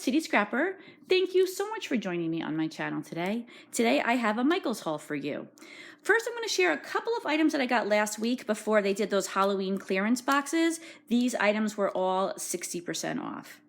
City Scrapper. Thank you so much for joining me on my channel today. Today I have a Michaels haul for you. First, I'm going to share a couple of items that I got last week before they did those Halloween clearance boxes. These items were all 60% off.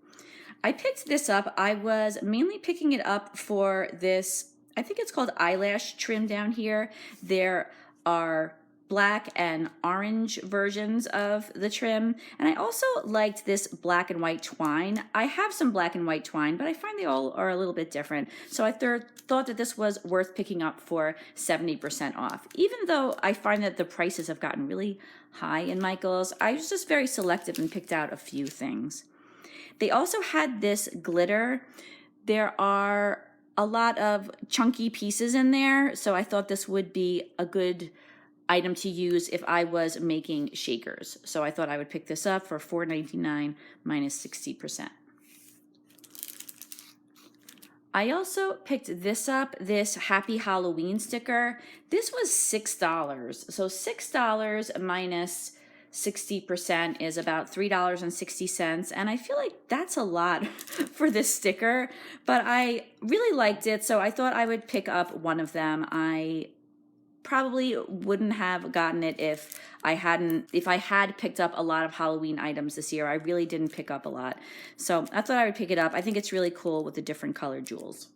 I picked this up. I was mainly picking it up for this, I think it's called eyelash trim down here. There are black and orange versions of the trim, and I also liked this black and white twine. I have some black and white twine, but I find they all are a little bit different, so I thought that this was worth picking up for 70% off. Even though I find that the prices have gotten really high in Michaels, I was just very selective and picked out a few things. They also had this glitter. There are a lot of chunky pieces in there, so I thought this would be a good item to use if I was making shakers. So I thought I would pick this up for $4.99 minus 60%. I also picked this up, this Happy Halloween sticker. This was $6. So $6 minus 60% is about $3.60, and I feel like that's a lot for this sticker, but I really liked it, so I thought I would pick up one of them. I probably wouldn't have gotten it if I had picked up a lot of Halloween items this year. I really didn't pick up a lot, so I thought I would pick it up. I think it's really cool with the different colored jewels.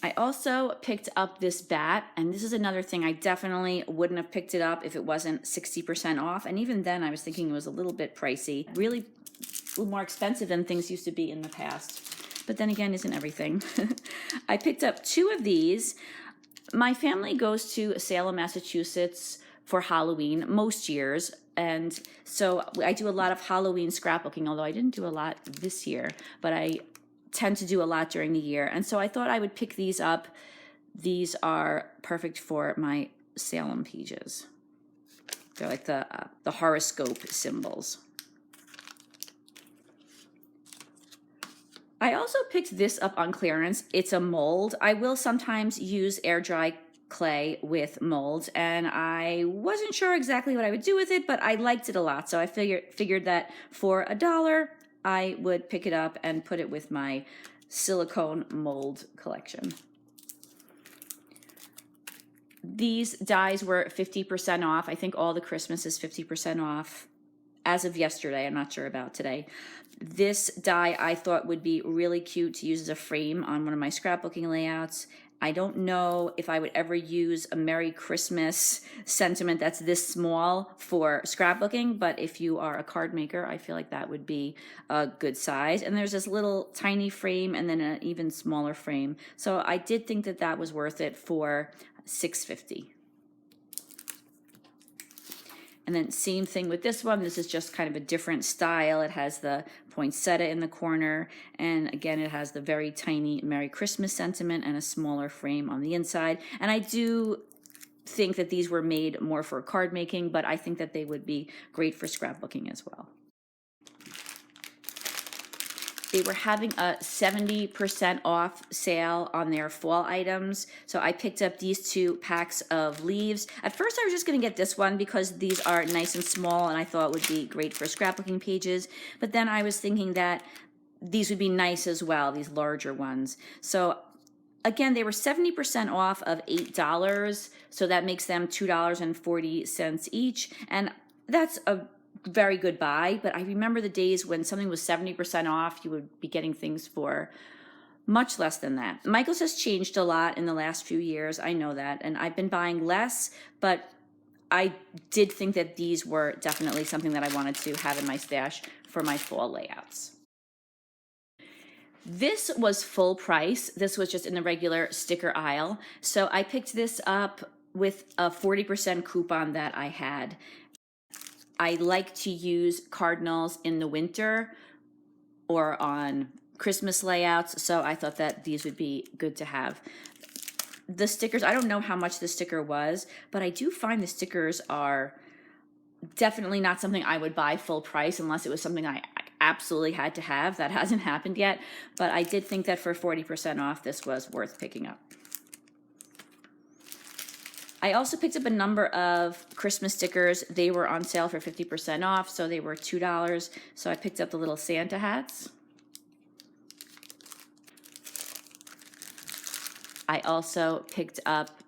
I also picked up this bat, and this is another thing I definitely wouldn't have picked it up if it wasn't 60% off, and even then I was thinking it was a little bit pricey, really a little more expensive than things used to be in the past. But then again, isn't everything? I picked up two of these. My family goes to Salem, Massachusetts for Halloween most years, and so I do a lot of Halloween scrapbooking, although I didn't do a lot this year, but I tend to do a lot during the year, and so I thought I would pick these up. These are perfect for my Salem pages. They're like the horoscope symbols. I also picked this up on clearance. It's a mold. I will sometimes use air dry clay with molds, and I wasn't sure exactly what I would do with it, but I liked it a lot, so I figured that for $1 I would pick it up and put it with my silicone mold collection. These dies were 50% off. I think all the Christmas is 50% off as of yesterday. I'm not sure about today. This die I thought would be really cute to use as a frame on one of my scrapbooking layouts. I don't know if I would ever use a Merry Christmas sentiment that's this small for scrapbooking, but if you are a card maker, I feel like that would be a good size. And there's this little tiny frame and then an even smaller frame. So I did think that that was worth it for $6.50. And then same thing with this one. This is just kind of a different style. It has the poinsettia in the corner. And again, it has the very tiny Merry Christmas sentiment and a smaller frame on the inside. And I do think that these were made more for card making, but I think that they would be great for scrapbooking as well. They were having a 70% off sale on their fall items. So I picked up these two packs of leaves. At first I was just gonna get this one because these are nice and small and I thought would be great for scrapbooking pages. But then I was thinking that these would be nice as well, these larger ones. So again, they were 70% off of $8. So that makes them $2.40 each. And that's a very good buy, but I remember the days when something was 70% off, you would be getting things for much less than that. Michaels has changed a lot in the last few years, I know that, and I've been buying less, but I did think that these were definitely something that I wanted to have in my stash for my fall layouts. This was full price. This was just in the regular sticker aisle, so I picked this up with a 40% coupon that I had. I like to use cardinals in the winter or on Christmas layouts, so I thought that these would be good to have. The stickers, I don't know how much the sticker was, but I do find the stickers are definitely not something I would buy full price unless it was something I absolutely had to have. That hasn't happened yet, but I did think that for 40% off, this was worth picking up. I also picked up a number of Christmas stickers. They were on sale for 50% off, so they were $2. So I picked up the little Santa hats. I also picked up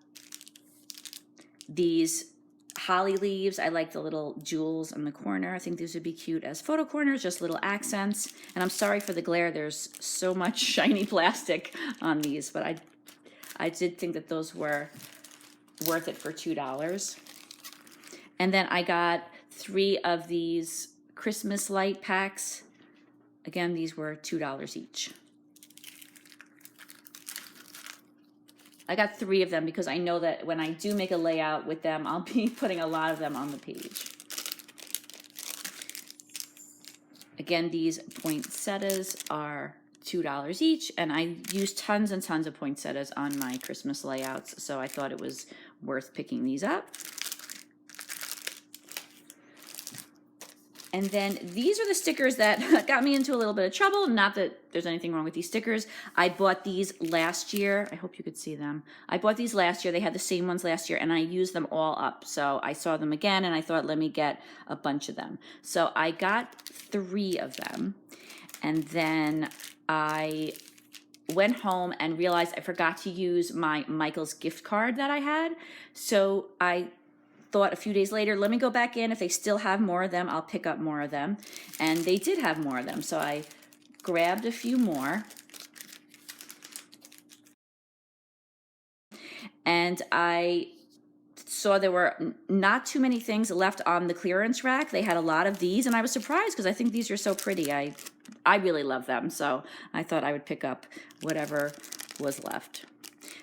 these holly leaves. I like the little jewels in the corner. I think these would be cute as photo corners, just little accents. And I'm sorry for the glare. There's so much shiny plastic on these, but I did think that those were worth it for $2. And then I got 3 of these Christmas light packs. Again, these were $2 each. I got 3 of them because I know that when I do make a layout with them, I'll be putting a lot of them on the page. Again, these poinsettias are $2 each, and I use tons and tons of poinsettias on my Christmas layouts, so I thought it was worth picking these up. And then these are the stickers that got me into a little bit of trouble. Not that there's anything wrong with these stickers. I bought these last year. I hope you could see them. I bought these last year. They had the same ones last year, and I used them all up. So I saw them again, and I thought, let me get a bunch of them. So I got 3 of them, and then I went home and realized I forgot to use my Michael's gift card that I had. So I thought a few days later, let me go back in. If they still have more of them, I'll pick up more of them. And they did have more of them. So I grabbed a few more. And I saw there were not too many things left on the clearance rack. They had a lot of these, and I was surprised because I think these are so pretty. I really love them. So I thought I would pick up whatever was left.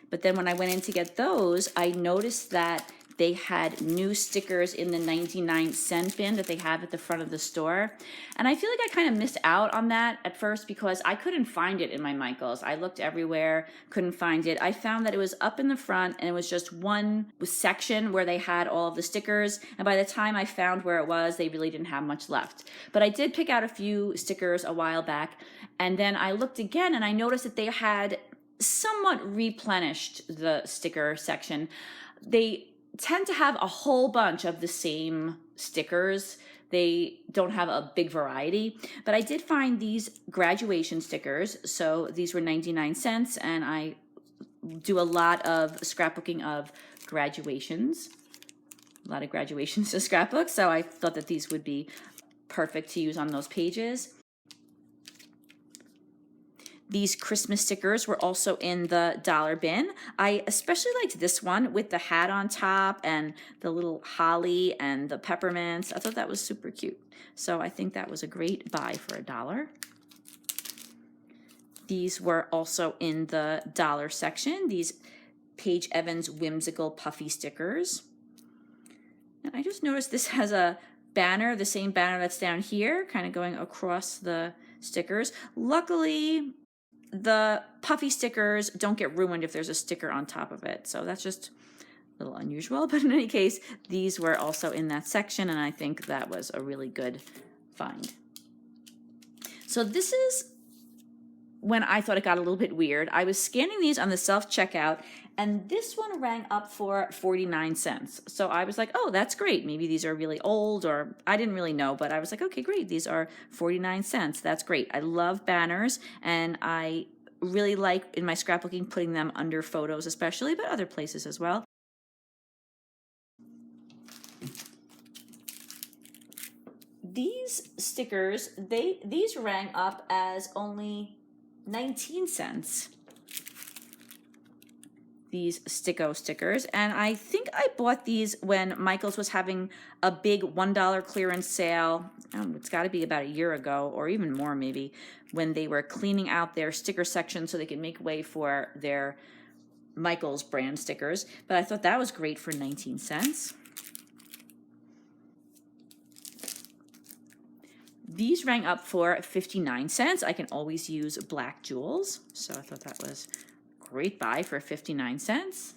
But then when I went in to get those, I noticed that they had new stickers in the 99-cent bin that they have at the front of the store. And I feel like I kind of missed out on that at first because I couldn't find it in my Michaels. I looked everywhere, couldn't find it. I found that it was up in the front and it was just one section where they had all of the stickers. And by the time I found where it was, they really didn't have much left. But I did pick out a few stickers a while back. And then I looked again and I noticed that they had somewhat replenished the sticker section. They tend to have a whole bunch of the same stickers. They don't have a big variety, but I did find these graduation stickers. So these were 99 cents, and I do a lot of scrapbooking of graduations, a lot of graduations to scrapbook. So I thought that these would be perfect to use on those pages. These Christmas stickers were also in the dollar bin. I especially liked this one with the hat on top and the little holly and the peppermints. I thought that was super cute. So I think that was a great buy for $1. These were also in the dollar section. These Paige Evans whimsical puffy stickers. And I just noticed this has a banner, the same banner that's down here, kind of going across the stickers. Luckily, the puffy stickers don't get ruined if there's a sticker on top of it. So that's just a little unusual. But in any case, these were also in that section, and I think that was a really good find. So this is when I thought it got a little bit weird. I was scanning these on the self-checkout, and this one rang up for 49 cents. So I was like, oh, that's great. Maybe these are really old, or I didn't really know, but I was like, okay, great. These are 49 cents. That's great. I love banners, and I really like in my scrapbooking putting them under photos especially, but other places as well. These stickers, these rang up as only 19 cents. These Sticko stickers, and I think I bought these when Michaels was having a big $1 clearance sale. It's got to be about a year ago, or even more maybe, when they were cleaning out their sticker section so they could make way for their Michaels brand stickers. But I thought that was great for 19 cents. These rang up for 59 cents. I can always use black jewels, so I thought that was great buy for 59 cents.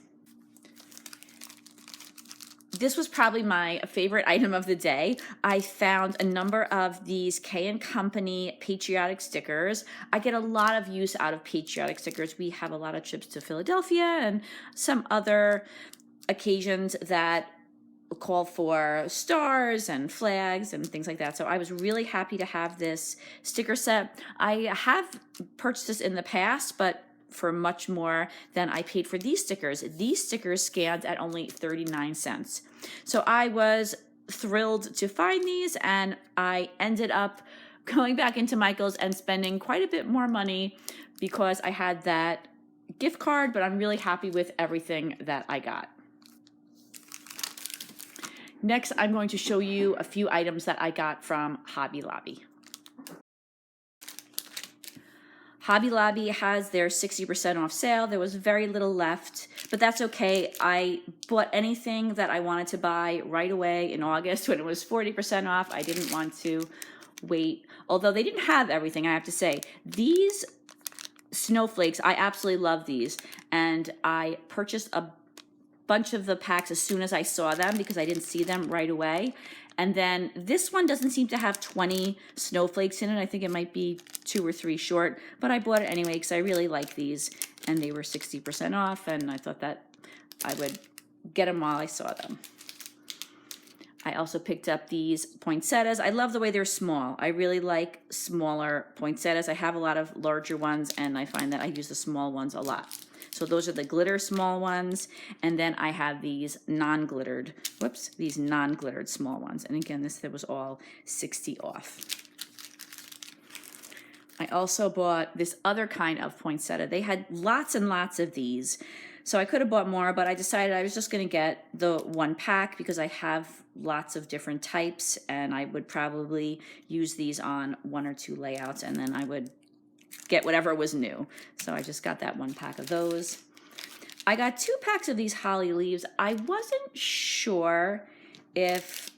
This was probably my favorite item of the day. I found a number of these K & Company patriotic stickers. I get a lot of use out of patriotic stickers. We have a lot of trips to Philadelphia and some other occasions that call for stars and flags and things like that. So I was really happy to have this sticker set. I have purchased this in the past, but for much more than I paid for these stickers. These stickers scanned at only 39 cents. So I was thrilled to find these, and I ended up going back into Michael's and spending quite a bit more money because I had that gift card, but I'm really happy with everything that I got. Next, I'm going to show you a few items that I got from Hobby Lobby. Hobby Lobby has their 60% off sale. There was very little left, but that's okay. I bought anything that I wanted to buy right away in August when it was 40% off. I didn't want to wait. Although they didn't have everything, I have to say. These snowflakes, I absolutely love these. And I purchased a bunch of the packs as soon as I saw them because I didn't see them right away. And then this one doesn't seem to have 20 snowflakes in it. I think it might be 2 or 3 short, but I bought it anyway because I really like these, and they were 60% off, and I thought that I would get them while I saw them. I also picked up these poinsettias. I love the way they're small. I really like smaller poinsettias. I have a lot of larger ones, and I find that I use the small ones a lot. So those are the glitter small ones, and then I have these non-glittered, these non-glittered small ones. And again, this was all 60 off. I also bought this other kind of poinsettia. They had lots and lots of these, so I could have bought more, but I decided I was just going to get the 1 pack because I have lots of different types, and I would probably use these on 1 or 2 layouts, and then I would get whatever was new. So I just got that 1 pack of those. I got 2 packs of these holly leaves. I wasn't sure if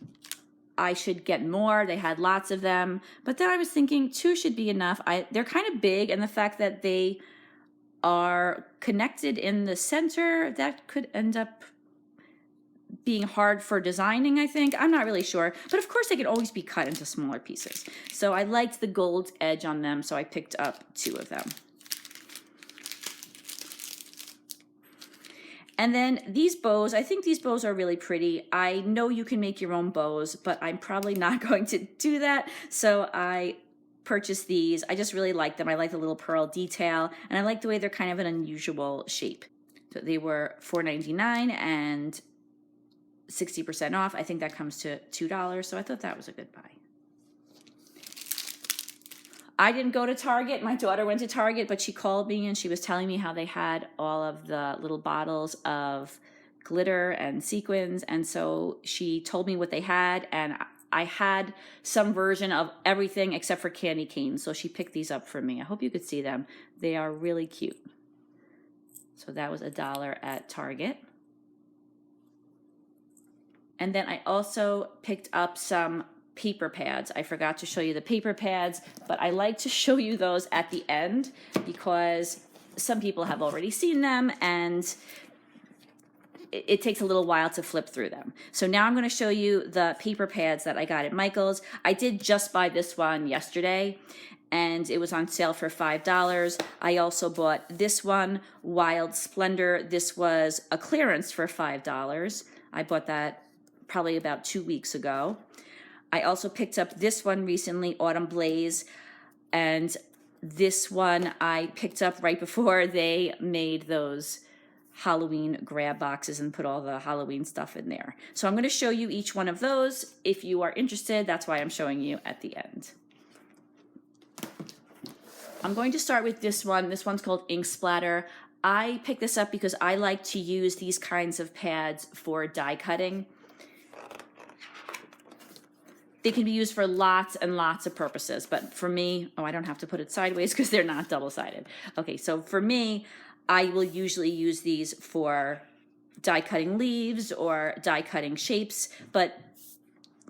I should get more. They had lots of them, but then I was thinking 2 should be enough. They're kind of big, and the fact that they are connected in the center, that could end up being hard for designing, I think. I'm not really sure, but of course they could always be cut into smaller pieces. So I liked the gold edge on them, so I picked up 2 of them. And then these bows, I think these bows are really pretty. I know you can make your own bows, but I'm probably not going to do that. So I purchased these. I just really like them. I like the little pearl detail, and I like the way they're kind of an unusual shape. So they were $4.99 and 60% off. I think that comes to $2, so I thought that was a good buy. I didn't go to Target. My daughter went to Target, but she called me and she was telling me how they had all of the little bottles of glitter and sequins, and so she told me what they had, and I had some version of everything except for candy canes, so she picked these up for me. I hope you could see them. They are really cute. So that was $1 at Target. And then I also picked up some paper pads. I forgot to show you the paper pads, but I like to show you those at the end because some people have already seen them and it takes a little while to flip through them. So now I'm going to show you the paper pads that I got at Michael's. I did just buy this one yesterday, and it was on sale for $5. I also bought this one, Wild Splendor. This was a clearance for $5. I bought that probably about 2 weeks ago. I also picked up this one recently, Autumn Blaze, and this one I picked up right before they made those Halloween grab boxes and put all the Halloween stuff in there. So I'm going to show you each one of those. If you are interested, that's why I'm showing you at the end. I'm going to start with this one. This one's called Ink Splatter. I picked this up because I like to use these kinds of pads for die cutting. They can be used for lots and lots of purposes, but for me, I don't have to put it sideways because they're not double-sided. Okay, so for me, I will usually use these for die cutting leaves or die cutting shapes, but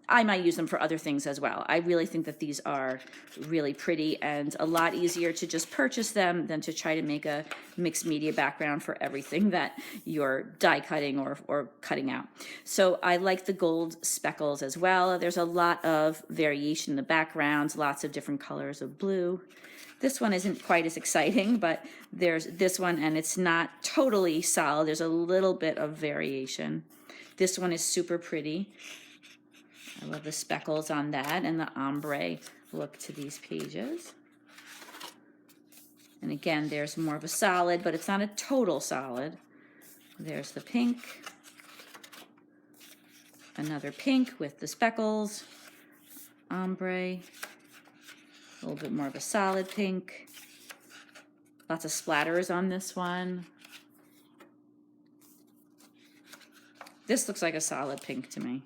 I might use them for other things as well. I really think that these are really pretty and a lot easier to just purchase them than to try to make a mixed media background for everything that you're die cutting or cutting out. So I like the gold speckles as well. There's a lot of variation in the backgrounds, lots of different colors of blue. This one isn't quite as exciting, but there's this one, and it's not totally solid. There's a little bit of variation. This one is super pretty. I love the speckles on that and the ombre look to these pages. And again, there's more of a solid, but it's not a total solid. There's the pink. Another pink with the speckles. Ombre. A little bit more of a solid pink. Lots of splatters on this one. This looks like a solid pink to me.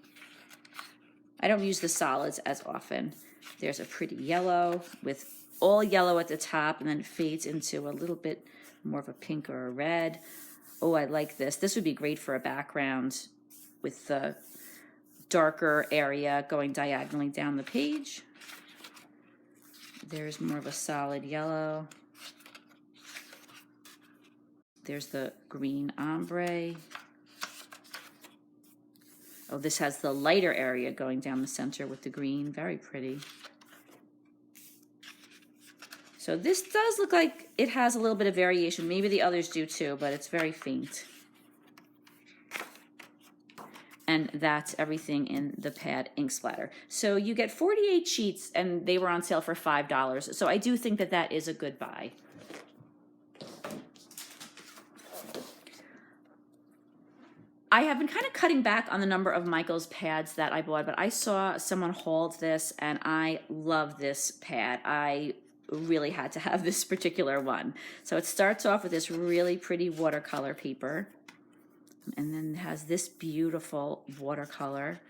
I don't use the solids as often. There's a pretty yellow with all yellow at the top, and then it fades into a little bit more of a pink or a red. Oh, I like this. This would be great for a background with the darker area going diagonally down the page. There's more of a solid yellow. There's the green ombre. Oh, this has the lighter area going down the center with the green. Very pretty. So this does look like it has a little bit of variation. Maybe the others do too, but it's very faint. And that's everything in the pad ink splatter. So you get 48 sheets, and they were on sale for $5. So I do think that that is a good buy. I have been kind of cutting back on the number of Michaels pads that I bought, but I saw someone hauled this, and I love this pad. I really had to have this particular one. So it starts off with this really pretty watercolor paper, and then it has this beautiful watercolor.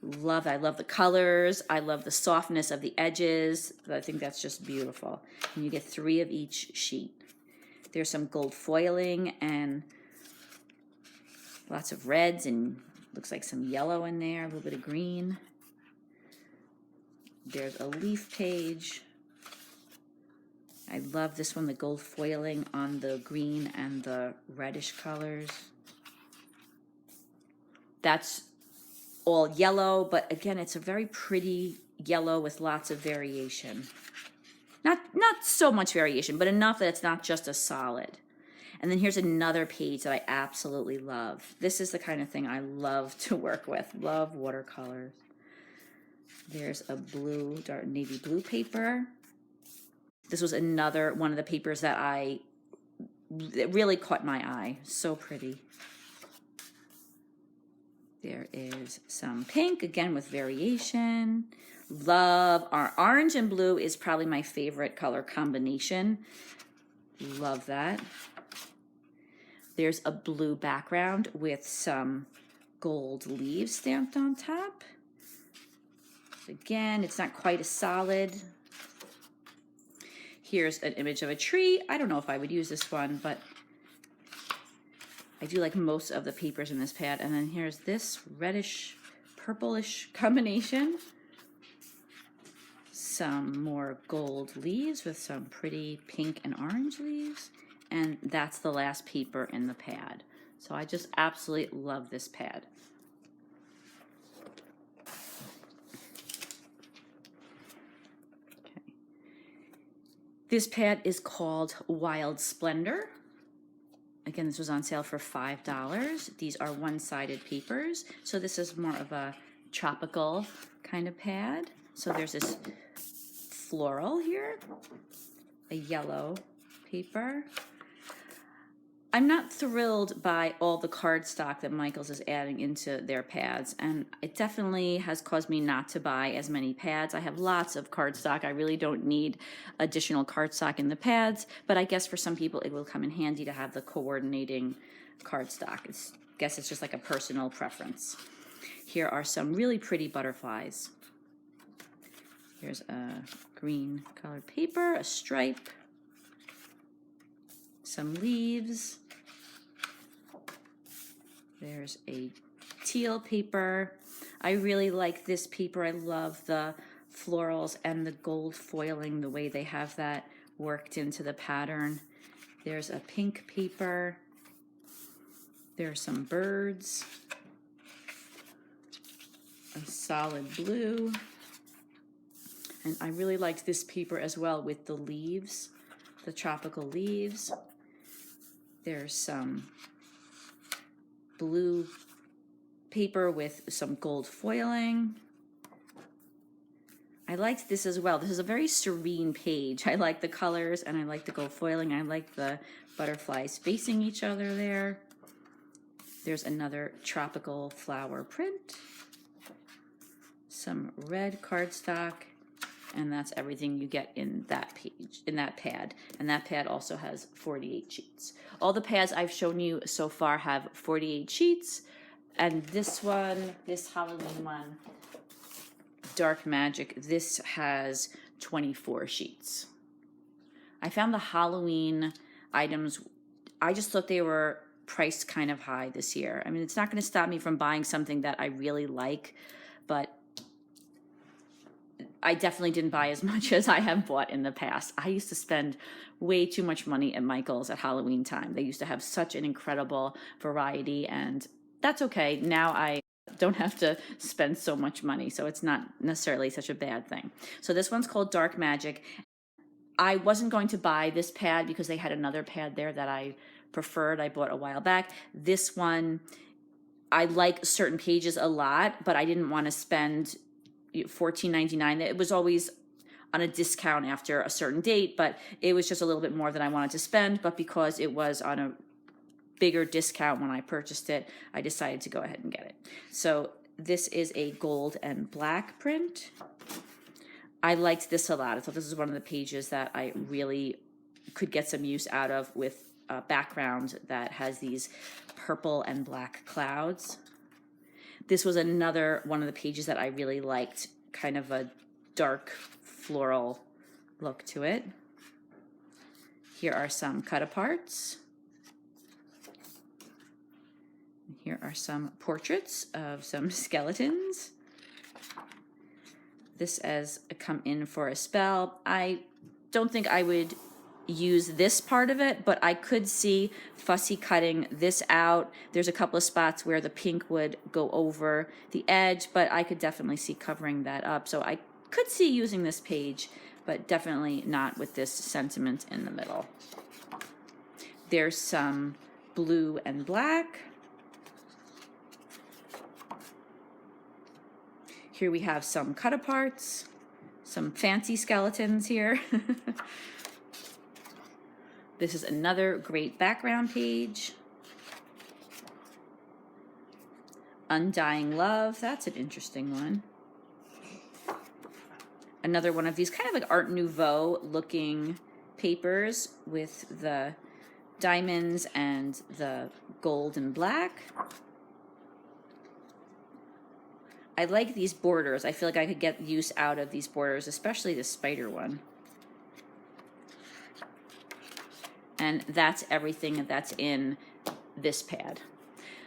I love the colors. I love the softness of the edges. I think that's just beautiful. And you get 3 of each sheet. There's some gold foiling and lots of reds, and looks like some yellow in there, a little bit of green. There's a leaf page. I love this one, the gold foiling on the green and the reddish colors. That's all yellow, but again, it's a very pretty yellow with lots of variation. Not so much variation, but enough that it's not just a solid. And then here's another page that I absolutely love. This is the kind of thing I love to work with. Love watercolors. There's a blue, dark navy blue paper. This was another one of the papers that really caught my eye. So pretty. There is some pink, again with variation. Love, our orange and blue is probably my favorite color combination. Love that. There's a blue background with some gold leaves stamped on top. Again, it's not quite as solid. Here's an image of a tree. I don't know if I would use this one, but I do like most of the papers in this pad. And then here's this reddish, purplish combination. Some more gold leaves with some pretty pink and orange leaves. And that's the last paper in the pad. So I just absolutely love this pad. Okay. This pad is called Wild Splendor. Again, this was on sale for $5. These are one-sided papers. So this is more of a tropical kind of pad. So there's this floral here, a yellow paper. I'm not thrilled by all the cardstock that Michaels is adding into their pads, and it definitely has caused me not to buy as many pads. I have lots of cardstock. I really don't need additional cardstock in the pads, but I guess for some people it will come in handy to have the coordinating cardstock. I guess it's just like a personal preference. Here are some really pretty butterflies. Here's a green colored paper, a stripe, some leaves. There's a teal paper. I really like this paper. I love the florals and the gold foiling, the way they have that worked into the pattern. There's a pink paper. There are some birds. A solid blue. And I really liked this paper as well with the leaves, the tropical leaves. There's some blue paper with some gold foiling. I liked this as well. This is a very serene page. I like the colors and I like the gold foiling. I like the butterflies facing each other there. There's another tropical flower print. Some red cardstock, and that's everything you get in that page, in that pad. And that pad also has 48 sheets. All the pads I've shown you so far have 48 sheets, and this one, this Halloween one, Dark Magic, this has 24 sheets. I found the Halloween items, I just thought they were priced kind of high this year. I mean, it's not going to stop me from buying something that I really like, but I definitely didn't buy as much as I have bought in the past. I used to spend way too much money at Michael's at Halloween time. They used to have such an incredible variety, and that's okay. Now I don't have to spend so much money, so it's not necessarily such a bad thing. So this one's called Dark Magic. I wasn't going to buy this pad because they had another pad there that I preferred. I bought a while back. This one, I like certain pages a lot, but I didn't want to spend $14.99. It was always on a discount after a certain date, but it was just a little bit more than I wanted to spend. But because it was on a bigger discount when I purchased it, I decided to go ahead and get it. So this is a gold and black print. I liked this a lot. I thought this is one of the pages that I really could get some use out of with a background that has these purple and black clouds. This was another one of the pages that I really liked, kind of a dark floral look to it. Here are some cut aparts. Here are some portraits of some skeletons. This has come in for a spell. I don't think I would use this part of it, but I could see fussy cutting this out. There's a couple of spots where the pink would go over the edge, but I could definitely see covering that up. So I could see using this page, but definitely not with this sentiment in the middle. There's some blue and black. Here we have some cut aparts, some fancy skeletons here. This is another great background page. Undying Love, that's an interesting one. Another one of these kind of like Art Nouveau looking papers with the diamonds and the gold and black. I like these borders. I feel like I could get use out of these borders, especially the spider one. And that's everything that's in this pad.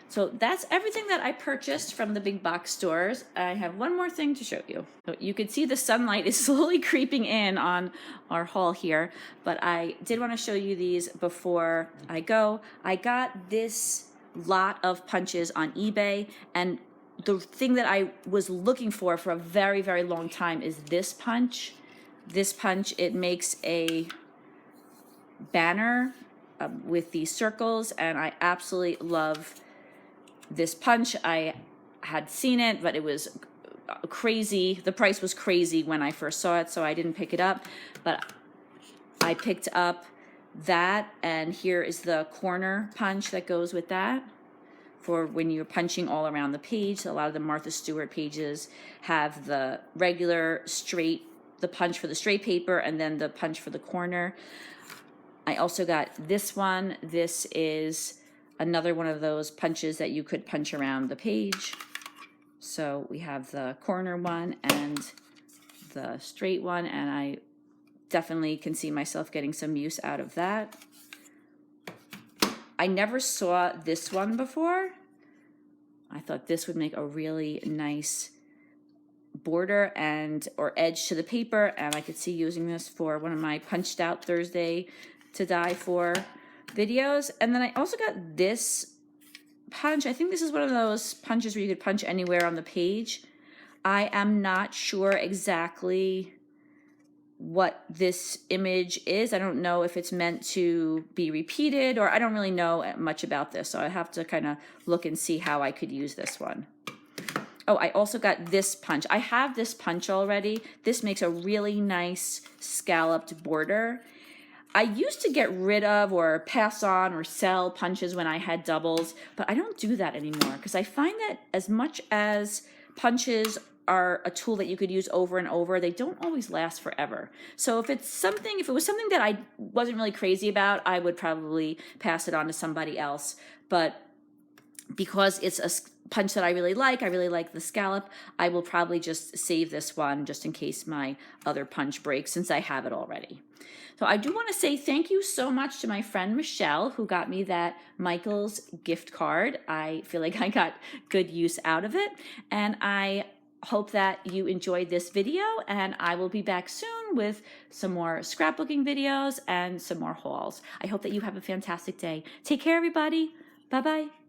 So that's everything that I purchased from the big box stores. I have one more thing to show you. So you can see the sunlight is slowly creeping in on our haul here, but I did want to show you these before I go. I got this lot of punches on eBay, and the thing that I was looking for a very, very long time is this punch. This punch, it makes a banner with these circles, and I absolutely love this punch. I had seen it, but it was crazy. The price was crazy when I first saw it, so I didn't pick it up, but I picked up that, and here is the corner punch that goes with that for when you're punching all around the page. A lot of the Martha Stewart pages have the regular straight, the punch for the straight paper, and then the punch for the corner. I also got this one. This is another one of those punches that you could punch around the page. So we have the corner one and the straight one, and I definitely can see myself getting some use out of that. I never saw this one before. I thought this would make a really nice border and or edge to the paper, and I could see using this for one of my Punched Out Thursday to Die For videos. And then I also got this punch. I think this is one of those punches where you could punch anywhere on the page. I am not sure exactly what this image is. I don't know if it's meant to be repeated, or I don't really know much about this, so I have to kind of look and see how I could use this one. Oh, I also got this punch. I have this punch already. This makes a really nice scalloped border. I used to get rid of or pass on or sell punches when I had doubles, but I don't do that anymore because I find that as much as punches are a tool that you could use over and over, they don't always last forever. So if it was something that I wasn't really crazy about, I would probably pass it on to somebody else. But because it's a punch that I really like the scallop, I will probably just save this one just in case my other punch breaks, since I have it already. So I do want to say thank you so much to my friend Michelle, who got me that Michaels gift card. I feel like I got good use out of it, and I hope that you enjoyed this video, and I will be back soon with some more scrapbooking videos and some more hauls. I hope that you have a fantastic day. Take care, everybody. Bye-bye.